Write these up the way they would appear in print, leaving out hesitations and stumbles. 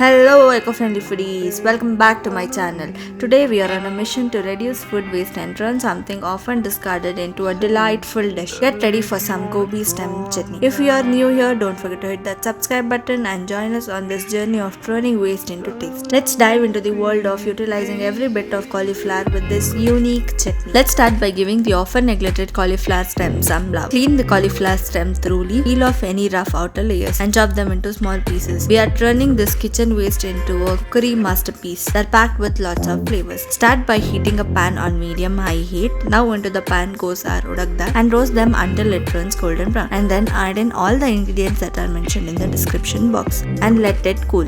Hello eco-friendly foodies, welcome back to my channel. Today we are on a mission to reduce food waste and turn something often discarded into a delightful dish. Get ready for some Gobi stem chutney. If you are new here, don't forget to hit that subscribe button and join us on this journey of turning waste into taste. Let's dive into the world of utilizing every bit of cauliflower with this unique chutney. Let's start by giving the often neglected cauliflower stem some love. Clean the cauliflower stem thoroughly, peel off any rough outer layers and chop them into small pieces. We are turning this kitchen waste into a cookery masterpiece. They're packed with lots of flavors. Start by heating a pan on medium-high heat. Now into the pan goes our urad dal and roast them until it turns golden brown. And then add in all the ingredients that are mentioned in the description box and let it cool.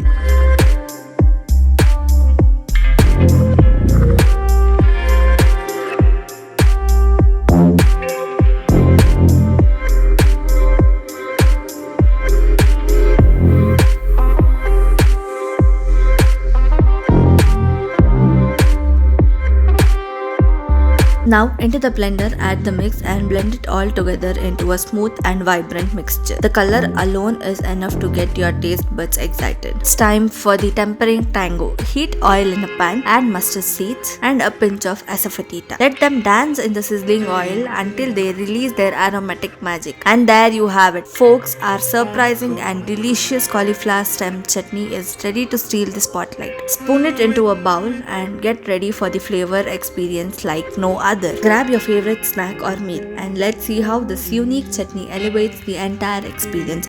Now into the blender add the mix and blend it all together into a smooth and vibrant mixture. The color alone is enough to get your taste buds excited. It's time for the tempering tango. Heat oil in a pan, add mustard seeds and a pinch of asafoetida. Let them dance in the sizzling oil until they release their aromatic magic. And there you have it, folks. Our surprising and delicious cauliflower stem chutney is ready to steal the spotlight. Spoon it into a bowl and get ready for the flavor experience like no other. Grab your favorite snack or meal and let's see how this unique chutney elevates the entire experience.